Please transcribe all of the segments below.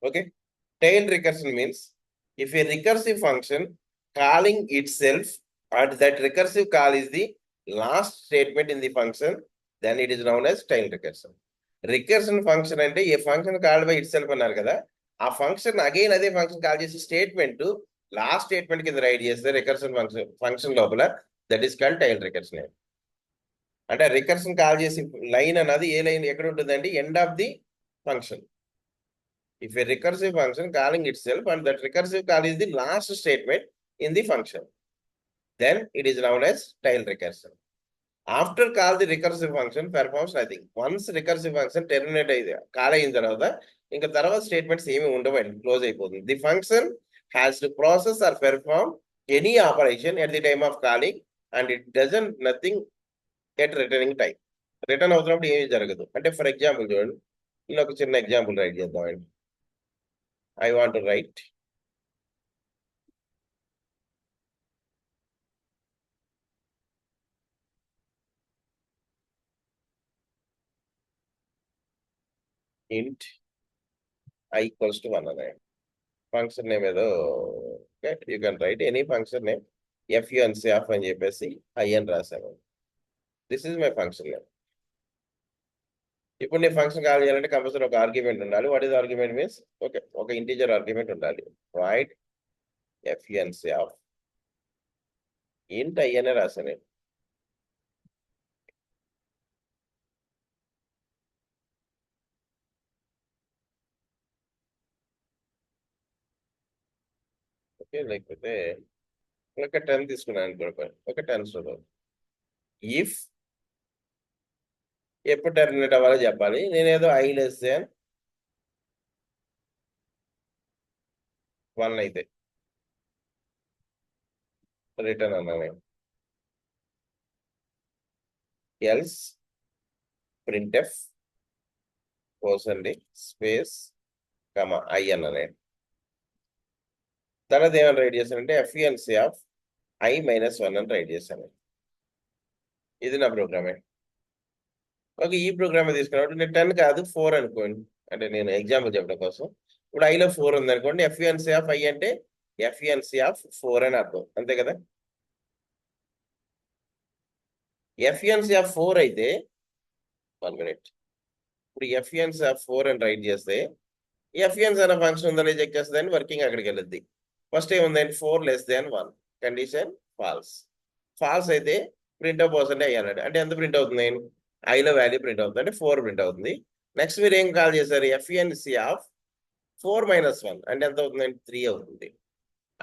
Okay, tail recursion means if a recursive function calling itself and that recursive call is the last statement in the function, then it is known as tail recursion. Recursion function అంటే a function call by itself అన్నారు కదా, ఆ function again అదే function call చేసే statement last statement కింద write చేస్తే recursion function లోపల, that is called tail recursion. అంటే రికర్షన్ కాల్ చేసి లైన్ అన్నది ఏ లైన్ ఎక్కడ ఉంటుందండి? End of the function. If a recursive function calling itself and that recursive call is the last statement in the function, then it is known as tail recursion. After call the recursive function performs nothing. Once recursive function terminate అయింది, call అయిన తర్వాత ఇంకా తర్వాత statements ఏమి ఉండవండి, close అయిపోతుంది. The function has to process or perform any operation at the time of calling and it doesn't nothing at returning time. Return అవుతున్నప్పుడు ఏమీ జరగదు. అంటే ఫర్ ఎగ్జాంపుల్ చూడండి, ఇలా ఒక చిన్న ఎగ్జాంపుల్ రైట్ చేద్దామండి. I want to write int I equals to 1 అనే ఫంక్షన్ నేమ్ ఏదో, you can write any function name FUNC of అని చెప్పేసి I అని రాసాను. This is my function name. ఇప్పుడు నేను ఫంక్షన్ కాల్ చేయాలంటే కంపల్సరీ ఒక ఆర్గ్యుమెంట్ ఉండాలి. What is argument means, okay, ఒక ఇంటీజర్ ఆర్గ్యుమెంట్ ఉండాలి. Right FUNC of int I అనే రాసాను. ఓకే, లేకపోతే ఒక 10 తీసుకున్నాను అనుకోండి, ఒక 10 చూద్దాం. ఇఫ్ ఎప్పుడు టెర్మినేట్ అవ్వాలో చెప్పాలి. నేనేదో I less than 1 అయితే రిటర్న్ అన్నాను. ఎల్స్ ప్రింట్ఎఫ్ కోసండి స్పేస్ కమా I అన్నాను. తర్వాత ఏమైనా రైట్ చేశానంటే FUNC ఆఫ్ I - 1 అని రైట్ చేశాను. ఇది నా ప్రోగ్రామే. ఓకే, ఈ ప్రోగ్రామే తీసుకున్నప్పుడు నేను 10 కాదు 4 అనుకోండి, అంటే నేను ఎగ్జాంపుల్ చెప్పడం కోసం. ఇప్పుడు ఐలో 4 ఉంది అనుకోండి, FUNC ఆఫ్ I అంటే FUNC ఆఫ్ 4 అని అర్థం, అంతే కదా. FUNC ఆఫ్ 4 అయితే 1 మినిట్, ఇప్పుడు FUNC ఆఫ్ 4 అని రైట్ చేస్తే FUNC అనే ఫంక్షన్ ఉందని చెక్ చేస్తుందని వర్కింగ్ అక్కడికి వెళ్ళద్ది. ఫస్ట్ ఏముందండి, 4 less than 1 condition false. False అయితే ప్రింట్ ఆఫ్ పర్సెంట్ I అన్నాడు, అంటే ఎంత ప్రింట్ అవుతుంది? ఐలో వాల్యూ ప్రింట్ అవుతుంది, అంటే 4 ప్రింట్ అవుతుంది. నెక్స్ట్ మీరు ఏం కాల్ చేశారు? FUNC ఆఫ్ 4 - 1 అంటే ఎంత అవుతుందండి? 3 అవుతుంది.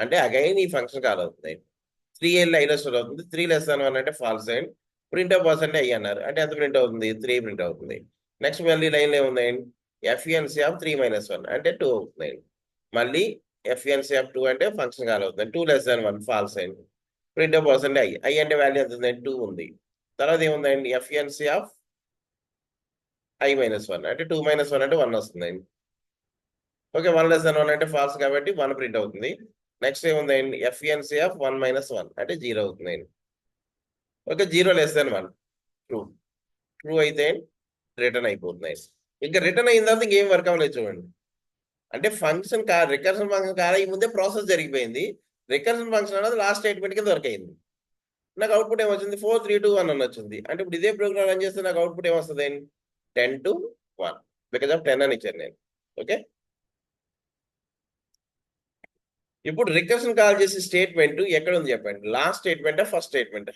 అంటే అగైన్ ఈ ఫంక్షన్ కాల్ అవుతుంది. 3 వెళ్ళి ఐలో స్టోర్ అవుతుంది. 3 less than 1 అంటే false and printf percent I అన్నారు, అంటే ఎంత ప్రింట్ అవుతుంది? 3 ప్రింట్ అవుతుంది. నెక్స్ట్ మళ్ళీ లైన్లో ఏముందండి? FUNC ఆఫ్ 3 - 1 అంటే 2 అవుతుంది. మళ్ళీ FUNC ఆఫ్ 2 అంటే ఫంక్షన్ కాల్ అవుతుంది. 2 less than 1 false and printf percent I అంటే వాల్యూ ఎంత ఉంది? 2 ఉంది. తర్వాత ఏముందండి? FUNC ఆఫ్ I - 1 అంటే 2 - 1 అంటే 1 వస్తుందండి. ఓకే, 1 less than 1 అంటే ఫాల్స్ కాబట్టి 1 ప్రింట్ అవుతుంది. నెక్స్ట్ ఏముందండి? FUNC ఆఫ్ 1 - 1 అంటే 0 అవుతుందండి. Okay, 0 less than 1 true. True అయితే రిటర్న్ అయిపోతుంది. ఇంకా రిటర్న్ అయిన తర్వాత ఇంకేం వర్క్ అవ్వలేదు చూడండి. అంటే ఫంక్షన్ రికర్షన్ ఫంక్షన్ కాల ఈ ముందే ప్రాసెస్ జరిగిపోయింది. రికర్షన్ ఫంక్షన్ అనేది లాస్ట్ స్టేట్మెంట్ కింద వర్క్ అయింది. నాకు అవుట్పుట్ ఏమొచ్చింది? 4 3 2 1 అని వచ్చింది. అంటే ఇప్పుడు ఇదే ప్రోగ్రామ్ రన్ చేస్తే నాకు అవుట్పుట్ ఏమొస్తుంది? 10 to 1 బికాజ్ ఆఫ్ 10 అని ఇచ్చాను నేను. ఓకే, ఇప్పుడు రికర్షన్ కాల్ చేసే స్టేట్మెంట్ ఎక్కడ ఉంది చెప్పండి? Last statement, first statement?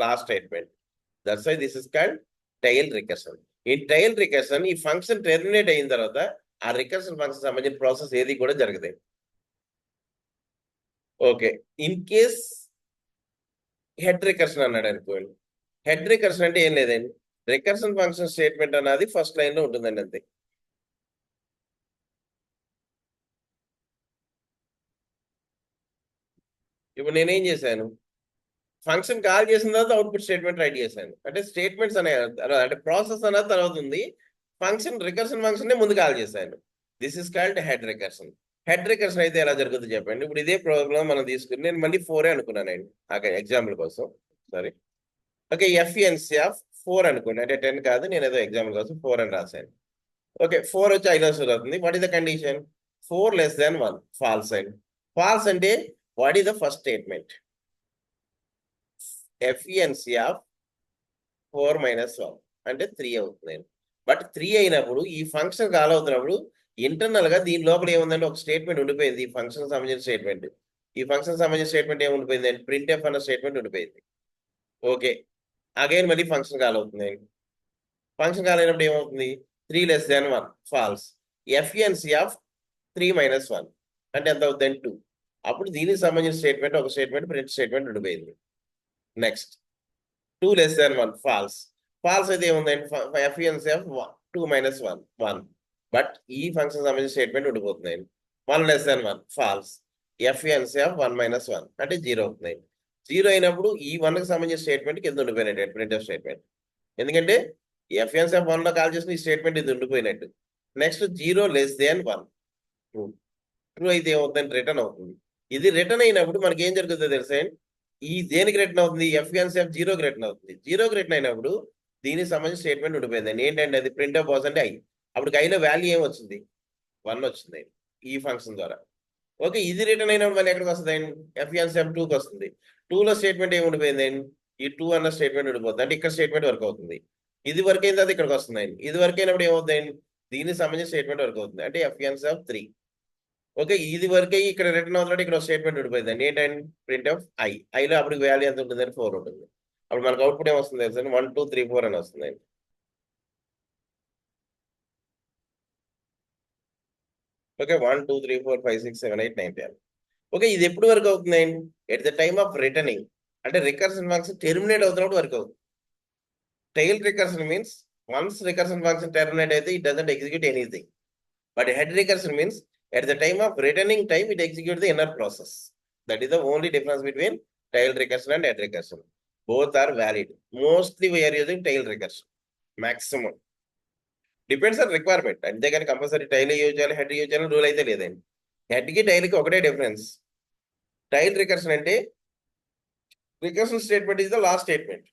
Last statement. That's why this is called tail recursion. ఈ టైల్ రికర్షన్ ఈ ఫంక్షన్ టెర్మినేట్ అయిన తర్వాత ఆ రికర్షన్ ఫంక్షన్ సంబంధించిన ప్రాసెస్ ఏది కూడా జరగదు. Okay, in case head recursion అన్నాడు అనుకోండి. హెడ్ రికర్షన్ అంటే ఏం లేదండి, రికర్షన్ ఫంక్షన్ స్టేట్మెంట్ అన్నది ఫస్ట్ లైన్ లో ఉంటుందండి, అంతే. ఇప్పుడు నేనేం చేశాను? ఫంక్షన్ కాల్ చేసిన తర్వాత అవుట్పుట్ స్టేట్మెంట్ రైట్ చేశాను. అంటే స్టేట్మెంట్స్ అనే అంటే ప్రాసెస్ అనేది తర్వాత ఉంది, ఫంక్షన్ రికర్షన్ ఫంక్షన్ ముందు కాల్ చేశాను. This is called head recursion. Head recursion అయితే ఎలా జరుగుతుంది చెప్పండి? ఇప్పుడు ఇదే ప్రోగ్రామ్ మనం తీసుకుని నేను మళ్ళీ 4 అనుకున్నానండి ఎగ్జాంపుల్ కోసం. సారీ, ఓకే, FUNC ఆఫ్ 4 అనుకోండి, అంటే 10 కాదు, నేను ఏదో ఎగ్జాంపుల్ కోసం 4 అని రాశాను. ఓకే 4 వచ్చి ఐలో స్టోర్ అవుతుంది. What is the condition? 4 less than 1 false and false అంటే what is the first statement? ఎఫియన్సీ ఆఫ్ 4 మైనస్ 1 అంటే 3 అవుతుంది. బట్ 3 అయినప్పుడు ఈ ఫంక్షన్ కాల్ అవుతున్నప్పుడు ఇంటర్నల్ గా దీని లోపల ఏముందంటే ఒక స్టేట్మెంట్ ఉండిపోయింది. ఈ ఫంక్షన్ సంబంధించిన స్టేట్మెంట్. ఈ ఫంక్షన్ సంబంధించిన స్టేట్మెంట్ ఏముండిపోయింది అంటే ప్రింట్ ఎఫ్ అన్న స్టేట్మెంట్ ఉండిపోయింది. ఓకే అగైన్ మళ్ళీ ఫంక్షన్ కాల్ అవుతుంది. ఫంక్షన్ కాల్ అయినప్పుడు ఏమవుతుంది? 3 లెస్ దాన్ 1 ఫాల్స్. ఎఫియన్సీ ఆఫ్ 3 మైనస్ 1 అంటే ఎంత అవుతుంది? 2. అప్పుడు దీనికి సంబంధించిన స్టేట్మెంట్ ఒక స్టేట్మెంట్ ప్రింట్ స్టేట్మెంట్ ఉండిపోయింది. Next 2 less than 1 false. False అయితే ఏముందండి? ఎఫియన్సీ ఆఫ్ 2 మైనస్ 1 1. బట్ ఈ ఫంక్షన్ సంబంధించిన స్టేట్మెంట్ ఉండిపోతుంది. 1 లెస్ దాన్ 1 ఫాల్స్. ఎఫియన్సీ ఆఫ్ 1 మైనస్ 1 అంటే 0 అవుతుంది. 0 అయినప్పుడు ఈ 1 కి సంబంధించిన స్టేట్మెంట్ కింద ఉండిపోయినట్టు ప్రింట్ స్టేట్మెంట్. ఎందుకంటే ఎఫియన్సీ ఆఫ్ 1 లో కాల్ చేసిన ఈ స్టేట్మెంట్ ఇది ఉండిపోయినట్టు. Next 0 less than 1 true. True అయితే ఏమవుతుంది? రిటర్న్ అవుతుంది. ఇది రిటర్న్ అయినప్పుడు మనకి ఏం జరుగుతుందో తెలుసా? ఈ దేనికి రిటర్న్ అవుతుంది? ఎఫియన్సీ ఆఫ్ 0కి రిటర్న్ అవుతుంది. 0కి రిటర్న్ అయినప్పుడు దీనికి సంబంధించిన స్టేట్మెంట్ ఉండిపోయిందండి. ఏంటంటే అది ప్రింట్ ఆఫ్ వాస్ అంటే ఐ. అప్పుడు ఐలో వాల్యూ ఏం వచ్చింది? 1 వచ్చింది ఈ ఫంక్షన్ ద్వారా. ఓకే ఇది రిటర్న్ అయినప్పుడు మళ్ళీ ఎక్కడికి వస్తుంది? ఎఫియన్సీ ఆఫ్ 2కి వస్తుంది. 2లో స్టేట్మెంట్ ఏమి ఉండిపోయింది? ఈ 2 అన్న స్టేట్మెంట్ ఉండిపోతుంది. అంటే ఇక్కడ స్టేట్మెంట్ వర్క్ అవుతుంది. ఇది వర్క్ అయిన తర్వాత ఇక్కడికి వస్తుంది. ఇది వర్క్ అయినప్పుడు ఏమవుతుంది? దీనికి సంబంధించిన స్టేట్మెంట్ వర్క్ అవుతుంది. అంటే ఎఫియన్సీ ఆఫ్ 3. ఓకే ఇది వరకు అయ్యి ఇక్కడ రిటర్న్ అవుతుందంటే ఇక్కడ స్టేట్మెంట్ ఉండిపోయిందండి. ఏంటంటే ప్రింట్ ఆఫ్ ఐ. ఐలో అప్పుడు వాల్యూ ఎంత ఉంటుందని 4 ఉంటుంది. అప్పుడు మనకు అవుట్పుట్ ఏమొస్తుంది తెలుసా? 1 2 3 4 అని వస్తుందండి. ఓకే 1 2 3 4 5 6 7 8 9 10. ఓకే ఇది ఎప్పుడు వరకు అవుతుందండి? At the time of returning. అంటే రికర్షన్ ఫంక్షన్ టెర్మినేట్ అవుతున్నప్పుడు వరకు అవుతుంది. Tail recursion means once recursion function terminate అయితే it doesn't execute anything. But head recursion means at the time of returning time, it executes the inner process. That is the only difference between tail recursion and head recursion. Both are valid. Mostly we are using tail recursion. Maximum. Depends on requirement. అంతేగాని compulsory tile use చేయాలి head use చేయాలి rule అయితే లేదండి. హెడ్కి టైల్కి ఒకటే difference. Tile recursion అంటే recursion statement is the last statement.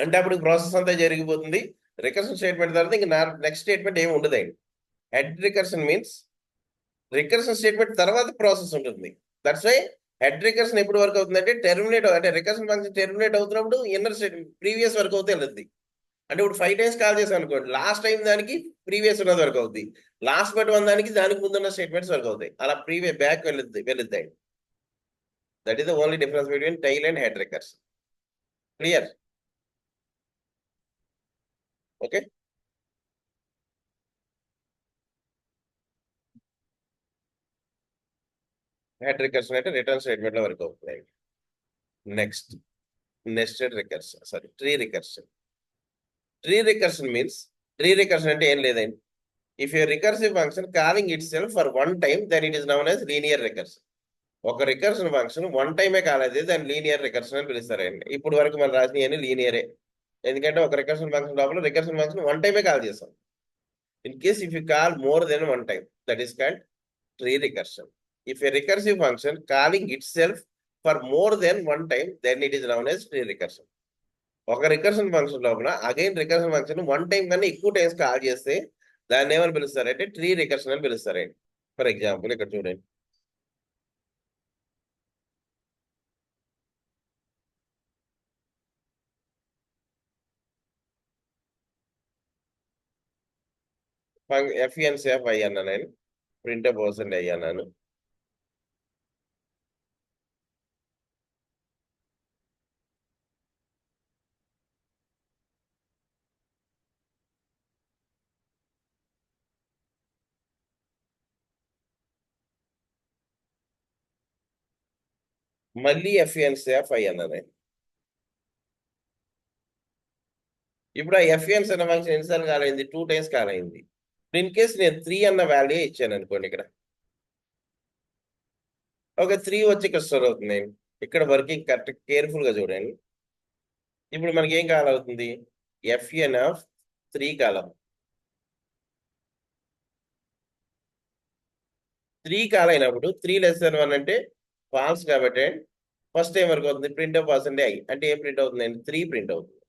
అంటే అప్పుడు process అంతా జరిగిపోతుంది. రికర్షన్ స్టేట్మెంట్ తర్వాత ఇంకా నెక్స్ట్ స్టేట్మెంట్ ఏమి ఉండదండి. Head recursion means recursion statement తర్వాత ప్రాసెస్ ఉంటుంది. దట్స్ వై హెడ్ రికర్షన్ ఎప్పుడు వర్క్ అవుతుందంటే టెర్మినేట్ అంటే రికర్షన్ ఫంక్షన్ టెర్మినేట్ అవుతున్నప్పుడు ఇన్నర్ స్టేట్మెంట్ ప్రీవియస్ వర్క్ అవుతే వెళ్ళద్ది. అంటే ఇప్పుడు 5 టైమ్స్ కాల్ చేసాం అనుకోండి, లాస్ట్ టైం దానికి ప్రీవియస్ ఉన్నది వర్క్ అవుతుంది. లాస్ట్ బట్ వన్ దానికి ముందున్న స్టేట్మెంట్స్ వర్క్ అవుతాయి. అలా ప్రీవియస్ బ్యాక్ వెళ్ళుద్ది. That is the only difference between tail and head recursion. Clear? Okay head recursion అంటే రిటర్న్ స్టేట్మెంట్ లో వర్క్ అవుతుంది. Next nested recursion sorry tree recursion. Tree recursion means tree recursion అంటే ఏం లేదండి. If a recursive function calling itself for one time then it is known as linear recursion. ఒక recursion function one టైమే కాలేదు దాన్ని linear recursion అని పిలుస్తారండి. ఇప్పుడు వరకు మనం రాసినవి లీనియరే. ఎందుకంటే ఒక రికర్షన్ ఫంక్షన్ లోపల రికర్షన్ ఫంక్షన్ వన్ టైమే కాల్ చేస్తాం. In case if you call more than one time that is called tree recursion. If a recursive function calling itself for more than one time then it is known as tree recursion. ఒక recursion function లోపల again recursion function one time కన్నా ఎక్కువ times call చేస్తే దాన్ని ఏమని పిలుస్తారంటే tree recursion అని పిలుస్తారండి. For example ఇక్కడ చూడండి. ఎఫ్ఎన్సీ ఆఫ్ ఐ అన్నా నేను ప్రింట్ పర్సెంట్ ఐ అన్నాను. మళ్ళీ ఎఫ్ఎన్సీ ఆఫ్ ఐ అన్నా నేను. ఇప్పుడు ఆ ఎఫ్ఎన్స్ అన్న ఫంక్షన్ ఎన్నిసార్లు కాల్ అయింది? 2 టైమ్స్ కాల్ అయింది. ఇన్ కేస్ నేను 3 అన్న వాల్యూ ఇచ్చాను అనుకోండి, ఇక్కడ ఒక 3 వచ్చి ఇక్కడ స్టోర్ అవుతుంది. ఇక్కడ వర్కింగ్ కరెక్ట్ కేర్ఫుల్ గా చూడండి. ఇప్పుడు మనకి ఏం కాల్ అవుతుంది? FN of 3 column. 3 కాల్ అయినప్పుడు 3 లెస్ దెన్ 1 అంటే ఫాల్స్ కాబట్టి ఫస్ట్ టైం వరకు అవుతుంది. ప్రింట్ ఆఫ్ పర్సెంట్ ఐ అంటే ఏం ప్రింట్ అవుతుంది? 3 ప్రింట్ అవుతుంది.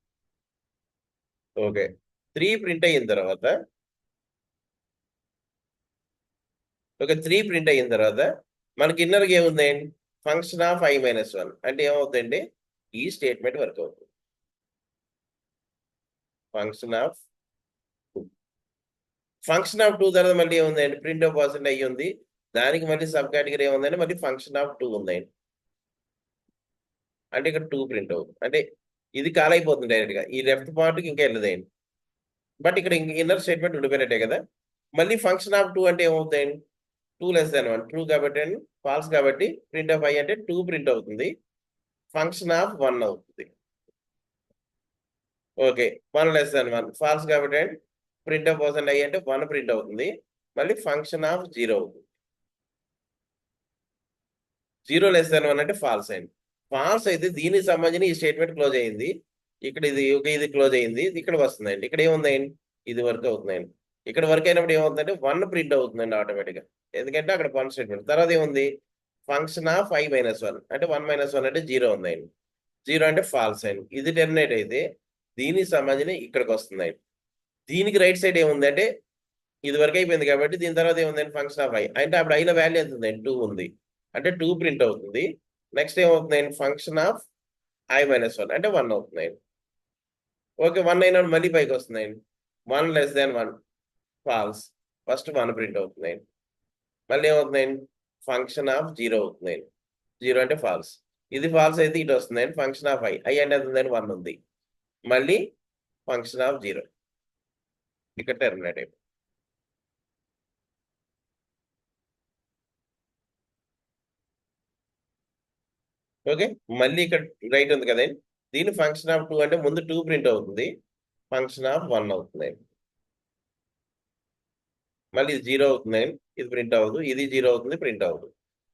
ఓకే 3 ప్రింట్ అయిన తర్వాత ఒక 3 ప్రింట్ అయిన తర్వాత మనకి ఇన్నర్గా ఏముందండి ఫంక్షన్ ఆఫ్ i-1 అంటే ఏమవుతుందండి ఈ స్టేట్మెంట్ వర్క్ అవుతుంది ఫంక్షన్ ఆఫ్ ఫంక్షన్ ఆఫ్ 2 తర్వాత మళ్ళీ ఏముందండి ప్రింట్ ఆఫ్ పర్సెంట్ అయ్యి ఉంది దానికి మళ్ళీ సబ్ కేటగిరీ ఏముందండి మళ్ళీ ఫంక్షన్ ఆఫ్ 2 ఉందండి అంటే ఇక్కడ 2 ప్రింట్ అవుతుంది అంటే ఇది కాల్ అయిపోతుంది డైరెక్ట్ గా ఈ లెఫ్ట్ పార్ట్కి ఇంకా వెళ్ళదండి బట్ ఇక్కడ ఇన్నర్ స్టేట్మెంట్ ఉండిపోయినట్టే కదా మళ్ళీ ఫంక్షన్ ఆఫ్ 2 అంటే ఏమవుతాయండి 2 <1 ట్రూ కాబట్టి అండి ఫాల్స్ కాబట్టి ప్రింట్ ఆఫ్ i అంటే 2 ప్రింట్ అవుతుంది ఫంక్షన్ ఆఫ్ 1 అవుతుంది ఓకే 1 <1 ఫాల్స్ కాబట్టి అండి ప్రింట్ ఆఫ్ పర్సెంట్ i అంటే 1 ప్రింట్ అవుతుంది మళ్ళీ ఫంక్షన్ ఆఫ్ 0 అవుతుంది 0 <1 అంటే ఫాల్స్ అండి ఫాల్స్ అయితే దీనికి సంబంధించిన ఈ స్టేట్మెంట్ క్లోజ్ అయింది ఇక్కడ ఇది క్లోజ్ అయింది ఇక్కడ వస్తుందండి ఇక్కడ ఏముందండి ఇది వర్క్ అవుతుందండి ఇక్కడ వర్క్ అయినప్పుడు ఏమవుతుందంటే 1 ప్రింట్ అవుతుందండి ఆటోమేటిక్గా ఎందుకంటే అక్కడ 1 స్టేట్మెంట్ తర్వాత ఏముంది ఫంక్షన్ ఆఫ్ i-1 అంటే 1 - 1 అంటే 0 ఉందండి 0 అంటే ఫాల్స్ అండి ఇది టెర్మినేట్ అయితే దీనికి సంబంధించిన ఇక్కడికి వస్తుందండి దీనికి రైట్ సైడ్ ఏముంది అంటే ఇది వరకు అయిపోయింది కాబట్టి దీని తర్వాత ఏముందండి ఫంక్షన్ ఆఫ్ i అంటే అప్పుడు ఐలో వాల్యూ ఎంత ఉందండి 2 ఉంది అంటే 2 ప్రింట్ అవుతుంది నెక్స్ట్ ఏమవుతుందండి ఫంక్షన్ ఆఫ్ i-1 అంటే 1 అవుతుందండి ఓకే 1 అయినప్పుడు మళ్ళీ పైకి వస్తుందండి 1 <1 ఫాల్స్ ఫస్ట్ 1 ప్రింట్ అవుతుందండి మళ్ళీ ఏమవుతుందండి ఫంక్షన్ ఆఫ్ 0 అవుతుందండి 0 అంటే ఫాల్స్ ఇది ఫాల్స్ అయితే ఇటు వస్తుందండి ఫంక్షన్ ఆఫ్ i అంటే ఎంత ఉందండి 1 ఉంది మళ్ళీ ఫంక్షన్ ఆఫ్ 0 ఇక్కడ టెర్మినేట్ అయిపోయింది ఓకే మళ్ళీ ఇక్కడ రైట్ ఉంది కదండి దీని ఫంక్షన్ ఆఫ్ 2 అంటే ముందు 2 ప్రింట్ అవుతుంది ఫంక్షన్ ఆఫ్ 1 అవుతుంది మళ్ళీ ఇది 0 అవుతుందండి ఇది ప్రింట్ అవ్వదు ఇది 0 అవుతుంది ప్రింట్ అవ్వదు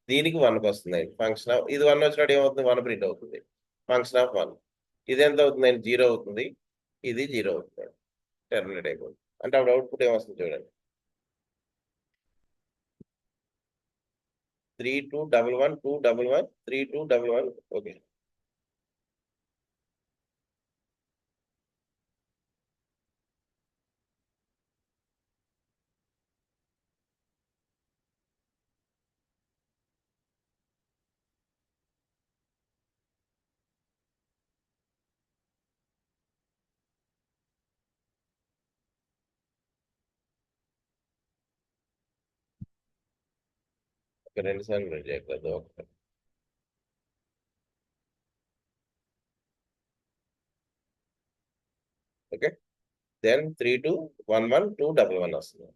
దీనికి 1కి వస్తుందండి ఫంక్షన్ ఆఫ్ ఇది 1 వచ్చినప్పుడు ఏమవుతుంది 1 ప్రింట్ అవుతుంది ఫంక్షన్ ఆఫ్ 1 ఇది ఎంత అవుతుందండి 0 అవుతుంది ఇది 0 అవుతుంది టెర్మినేట్ అయిపోతుంది అంటే అప్పుడు అవుట్పుట్ ఏమొస్తుంది చూడండి 3211 3211 ఓకే ఒక 2 సార్లు రెడీ చేయగలదు ఒకటి ఓకే దెన్ 3211 వస్తుంది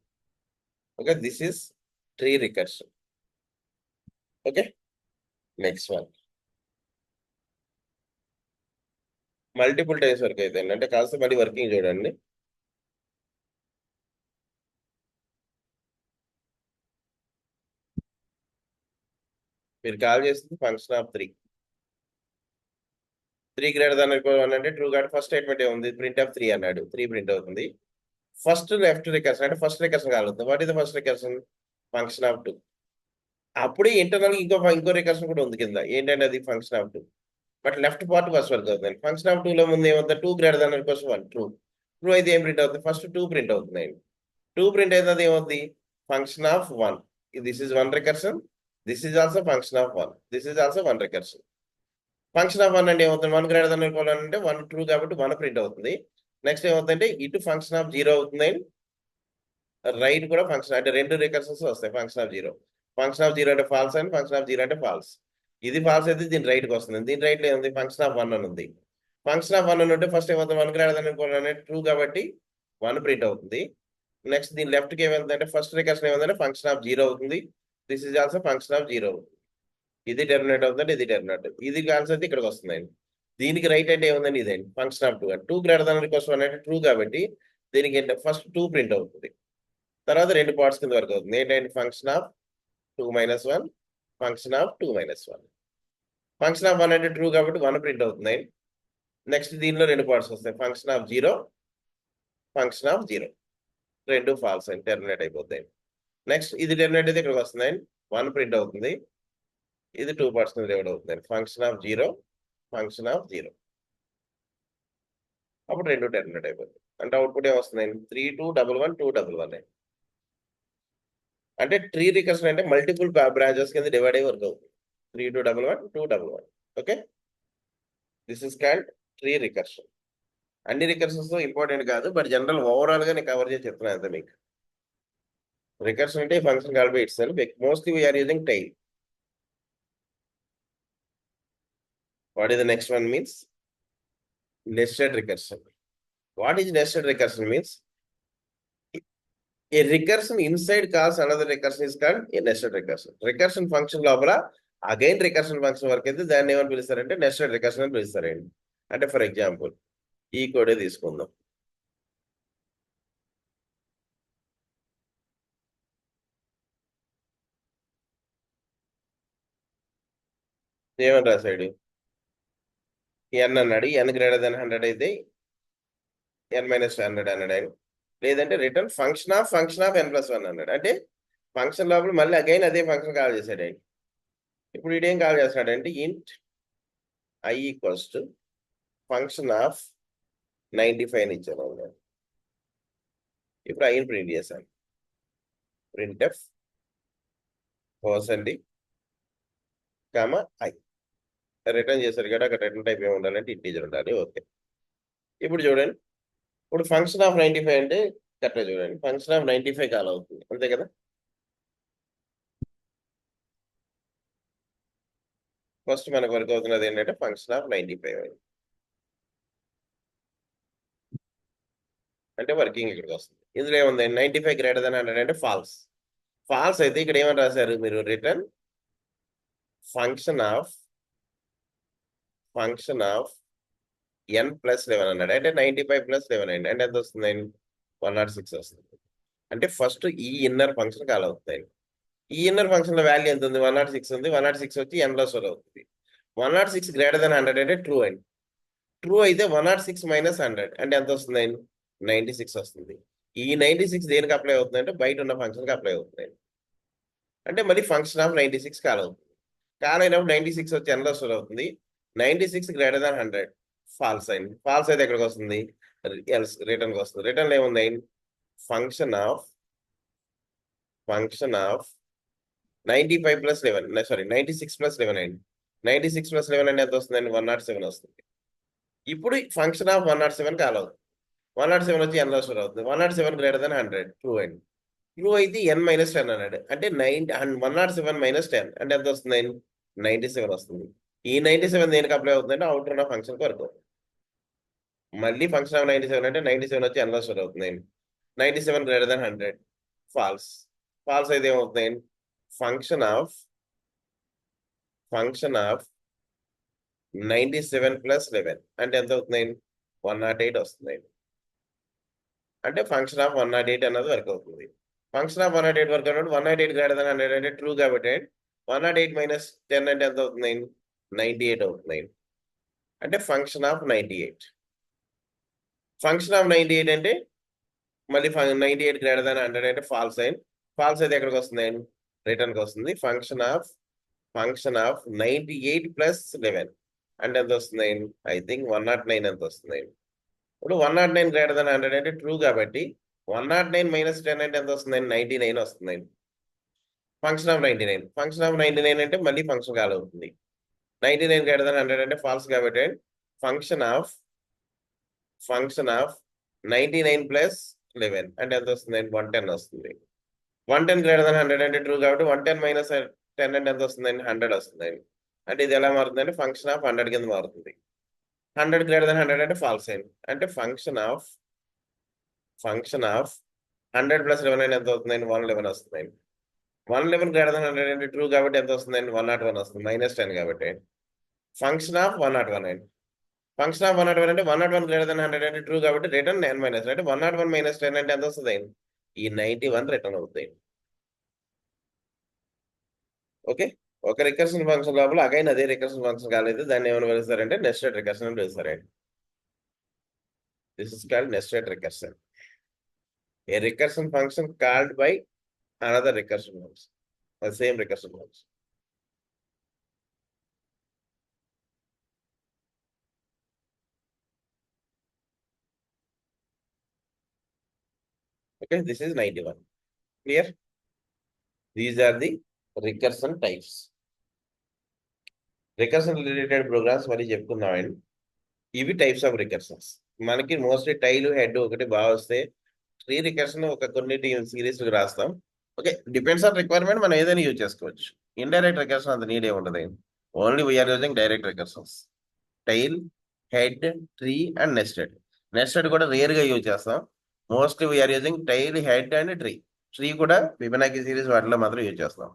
okay this is tree recursion okay next one multiple times వరకు అయితే అంటే కాస్త మళ్ళీ వర్కింగ్ చూడండి మీరు కాల్ చేస్తుంది ఫంక్షన్ ఆఫ్ 3 3 <1 అంటే ట్రూ కాబట్టి ఫస్ట్ స్టేట్మెంట్ ఏముంది ప్రింట్ ఆఫ్ 3 అన్నాడు 3 ప్రింట్ అవుతుంది ఫస్ట్ లెఫ్ట్ రికర్షన్ అంటే ఫస్ట్ రికర్షన్ కాలుతుంది what is the first recursion function of 2 అప్పుడే ఇంటర్నల్ ఇంకో రికర్షన్ కూడా ఉంది కింద ఏంటంటే అది function of 2 but left part first work అవుతుంది ఫంక్షన్ ఆఫ్ 2 లో ముందు ఏమవుతుంది 2 <1 1 ట్రూ ట్రూ అయితే ఏం ప్రింట్ అవుతుంది ఫస్ట్ 2 ప్రింట్ అవుతుంది 2 ప్రింట్ అయితే అది ఏమవుతుంది function of 1 this is 1 recursion this is also function of 1 this is also 1 recursion function of 1 అంటే ఏమవుతుంది 1 <1 అంటే 1 ట్రూ కాబట్టి 1 ప్రింట్ అవుతుంది నెక్స్ట్ ఏమవుతుందంటే ఇటు ఫంక్షన్ ఆఫ్ 0 అవుతుంది రైట్ కూడా ఫంక్షన్ అంటే 2 రికర్షన్స్ వస్తాయి ఫంక్షన్ ఆఫ్ 0 ఫంక్షన్ ఆఫ్ 0 అంటే ఫాల్స్ అండ్ ఫంక్షన్ ఆఫ్ 0 అంటే ఫాల్స్ ఇది ఫాల్స్ అయితే దీని రైట్కి వస్తుంది దీని రైట్ లో ఏముంది ఫంక్షన్ ఆఫ్ 1 అని ఉంది ఫంక్షన్ ఆఫ్ 1 అని ఉంటే ఫస్ట్ ఏమవుతుంది 1 <1 ట్రూ కాబట్టి 1 ప్రింట్ అవుతుంది నెక్స్ట్ దీని లెఫ్ట్ కి ఏమైందంటే ఫస్ట్ రికర్షన్ ఏమైందంటే ఫంక్షన్ ఆఫ్ 0 అవుతుంది this is also function of 0 ఇది టెర్మినేట్ అవుతుందంటే ఇది టెర్మినేట్ ఇది ఆన్సర్ అయితే ఇక్కడికి వస్తుందండి దీనికి రైట్ అంటే ఏముందండి ఇదండి ఫంక్షన్ ఆఫ్ 2 2 <1 అంటే ట్రూ కాబట్టి దీనికి ఫస్ట్ 2 ప్రింట్ అవుతుంది తర్వాత 2 పార్ట్స్ కింద వర్క్ అవుతుంది ఏంటంటే function of 2 - 1 function of 2 - 1 function of 1 అంటే ట్రూ కాబట్టి 1 ప్రింట్ అవుతుంది నెక్స్ట్ దీనిలో 2 పార్ట్స్ వస్తాయి function of 0 function of 0 2 false అని టెర్మినేట్ అయిపోతాయి నెక్స్ట్ ఇది టెర్మినేట్ అయితే ఇక్కడికి వస్తుంది 1 ప్రింట్ అవుతుంది ఇది 2 పార్ట్స్ కింద డివైడ్ అవుతుంది ఫంక్షన్ ఆఫ్ 0 ఫంక్షన్ ఆఫ్ 0 అప్పుడు 2 టెర్మినేట్ అయిపోతుంది అంటే అవుట్పుట్ ఏమొస్తుంది 3211 211 అంటే ట్రీ రికర్షన్ అంటే మల్టిపుల్ బ్రాంచెస్ కింద డివైడ్ అయ్యి వర్క్ అవుతుంది. 3 2 1 1 2 1 1. Okay, this is called tree recursion. అన్ని రికర్షన్స్ ఇంపార్టెంట్ కాదు, బట్ జనరల్ ఓవరాల్ గా నేను కవర్ చేసి చెప్తున్నాను అంతే మీకు. రికర్షన్ అంటే function call by itself, mostly we are using tail. What is the next one means nested recursion. What is nested recursion means? A recursion inside calls another recursion is called a nested recursion. Recursion function లోపల again recursion function work అయితే దాన్ని ఏమని పిలుస్తారంటే nested recursion అని పిలుస్తారండి. అంటే for example ఈ కోడే తీసుకుందాం. ఏమని రాశాడు? ఎన్ అన్నాడు, ఎన్ గ్రేటర్ దెన్ 100 అయితే ఎన్ మైనస్ 100 అన్నాడు ఆయన. లేదంటే return function of n plus 1 అన్నాడు. అంటే ఫంక్షన్ లోపల మళ్ళీ అగైన్ అదే ఫంక్షన్ కాల్ చేశాడు ఆయన. ఇప్పుడు ఇదేం కాల్ చేస్తాడంటే ఇంట్ I equals to function of 95 అని ఇచ్చాను. ఇప్పుడు ఐని ప్రింట్ చేశాను. Print F percent comma I return చేశారు కదా, అక్కడ రిటర్న్ టైప్ ఏమి ఉండాలంటే ఇంటీజర్ ఉండాలి. ఓకే, ఇప్పుడు చూడండి, ఇప్పుడు ఫంక్షన్ ఆఫ్ 95 అంటే కరెక్ట్గా చూడండి, ఫంక్షన్ ఆఫ్ 95 కాల్ అవుతుంది అంతే కదా. ఫస్ట్ మనకు వర్క్ అవుతున్నది ఏంటంటే ఫంక్షన్ ఆఫ్ 95 అంటే వర్కింగ్ ఇక్కడికి వస్తుంది. ఇందులో ఏముంది 95 గ్రేటర్ దెన్ 100 అంటే ఫాల్స్. ఫాల్స్ అయితే ఇక్కడ ఏమని రాశారు మీరు? Return function of n plus 11 అన్నాడు. అంటే 95 ప్లస్ 11 అండి, అంటే ఎంత వస్తుంది? 106 వస్తుంది. అంటే ఫస్ట్ ఈ ఇన్నర్ ఫంక్షన్ కాల్ అవుతుంది. ఈ ఇన్నర్ ఫంక్షన్ లో వాల్యూ ఎంత ఉంది? 106 ఉంది. 106 వచ్చి ఎన్ ప్లస్ 1 అవుతుంది. 106 గ్రేటర్ దెన్ 100 అంటే ట్రూ అండి. ట్రూ అయితే 106 మైనస్ 100 అంటే ఎంత వస్తుంది? 96 వస్తుంది. ఈ 96 దేనికి అప్లై అవుతుంది అంటే బయట ఉన్న ఫంక్షన్కి అప్లై అవుతుంది. అంటే మళ్ళీ ఫంక్షన్ ఆఫ్ 96 కాల్ అవుతుంది. కాల్ అయినప్పుడు 96 వచ్చి ఎన్ ప్లస్ 1 అవుతుంది. 96 గ్రేటర్ దాన్ 100 ఫాల్స్ అయింది. ఫాల్స్ అయితే ఎక్కడికి వస్తుంది? రిటర్న్కి వస్తుంది. రిటర్న్ ఏముంది? Function of 95 plus 11 sorry 96 plus 11 అయింది. 96 ప్లస్ 11 అంటే ఎంత వస్తుందండి? 107 వస్తుంది. ఇప్పుడు ఫంక్షన్ ఆఫ్ 107 కాల్ అవుతుంది. 107 వచ్చి ఎన్ ప్లస్ 1 అవుతుంది. 107 గ్రేటర్ దాన్ 100 ట్రూ అండి. ట్రూ అయితే ఎన్ మైనస్ 10 అన్నాడు. అంటే 107 మైనస్ 10 అంటే ఎంత వస్తుంది? 97 వస్తుంది. ఈ 97 దేనికి అప్లై అవుతుందంటే అవుటర్ ఉన్న ఫంక్షన్ వరకు. మళ్ళీ ఫంక్షన్ ఆఫ్ 97 అంటే 97 వచ్చి ఎన్ ప్లస్ 1 అవుతుంది. 97 గ్రేటర్ దాన్ 100 ఫాల్స్. ఫాల్స్ అయితే ఏమవుతుంది? ఫంక్షన్ ఆఫ్ 97 ప్లస్ 11 అంటే ఎంత అవుతుంది? 108 వస్తుంది. అంటే ఫంక్షన్ ఆఫ్ 108 అన్నది వర్క్ అవుతుంది. ఫంక్షన్ ఆఫ్ 108 వర్క్ అవుతుంది. 108 గ్రేటర్ దాన్ 100 అంటే ట్రూ కాబట్టి 108 మైనస్ 10 అంటే ఎంత అవుతుంది? 98 అవుతుంది. అంటే ఫంక్షన్ ఆఫ్ 98. ఫంక్షన్ ఆఫ్ 98 అంటే మళ్ళీ 98 గ్రేటర్ దాన్ 100 అంటే ఫాల్స్ అయింది. ఫాల్స్ అయితే ఎక్కడికి వస్తుంది? రిటర్న్కి వస్తుంది. ఫంక్షన్ ఆఫ్ 98 ప్లస్ 11 అంటే ఎంత వస్తుంది? ఐ థింక్ 109 ఎంత వస్తుంది. ఇప్పుడు 109 గ్రేటర్ దాన్ 100 అంటే ట్రూ కాబట్టి 109 మైనస్ 10 అంటే ఎంత వస్తుంది? 99 వస్తుంది. Function of 99. ఫంక్షన్ ఆఫ్ 99 అంటే మళ్ళీ ఫంక్షన్ కాల్ అవుతుంది. 99 గ్రేటర్ దాన్ 100 అంటే ఫాల్స్ కాబట్టి ఫంక్షన్ ఆఫ్ 99 ప్లస్ 11 అంటే ఎంత వస్తుంది? 110 వస్తుంది. 110 గ్రేటర్ దాన్ 100 అంటే ట్రూ కాబట్టి 110 మైనస్ 10 అంటే ఎంత వస్తుంది? 100 వస్తుంది. అంటే ఇది ఎలా మారుతుంది? ఫంక్షన్ ఆఫ్ 100 కింద మారుతుంది. 100 గ్రేటర్ దాన్ 100 అంటే ఫాల్స్ అయింది. అంటే ఫంక్షన్ ఆఫ్ 100 ప్లస్ 11 అంటే ఎంత అవుతుంది? 111 వస్తుంది. 111 గ్రేటర్ దాన్ 100 అంటే ట్రూ కాబట్టి ఎంత వస్తుంది? 101 వస్తుంది. మైనస్ 10 కాబట్టి ఫంక్షన్ ఆఫ్ 101 అండి. ఫంక్షన్ ఆఫ్ 101 అంటే 101 గ్రేటర్ దాన్ 100 అంటే ట్రూ కాబట్టి రిటర్న్ 9 మైనస్ అంటే 101 మైనస్ 10 అంటే ఎంత వస్తుంది? ఈ 91 రిటర్న్ అవుతుంది. ఓకే, ఒక రికర్షన్ ఫంక్షన్ లోపల అగైన్ అదే రికర్షన్ ఫంక్షన్ కాలేదు, దాన్ని ఏమైనా పిలుస్తారంటే నెస్టెడ్ రికర్షన్ అని పిలుస్తారండి. This is called nested recursion. A recursion function called by another recursion function, the same recursion function. Okay, this is 91. Clear? These are the recursion types. Recursion related programs మళ్ళీ చెప్పుకుందామండి. ఇవి types of రికర్సన్స్. మనకి mostly tile head ఒకటి బాగా వస్తే tree recursion ఒక కొన్ని series రాస్తాం. ఓకే, డిపెండ్స్ ఆన్ రిక్వైర్మెంట్, మనం ఏదైనా యూజ్ చేసుకోవచ్చు. ఇండైరెక్ట్ రికర్షన్ అంత నీడ్ ఏముండదు. Only we are using direct recursions. Tail, head, tree and nested. Nested కూడా రేర్ గా యూజ్ చేస్తాం. Mostly we are using tail, head and tree. Tree కూడా ఫిబొనాకీ సిరీస్ వాటిలో మాత్రం యూజ్ చేస్తాం.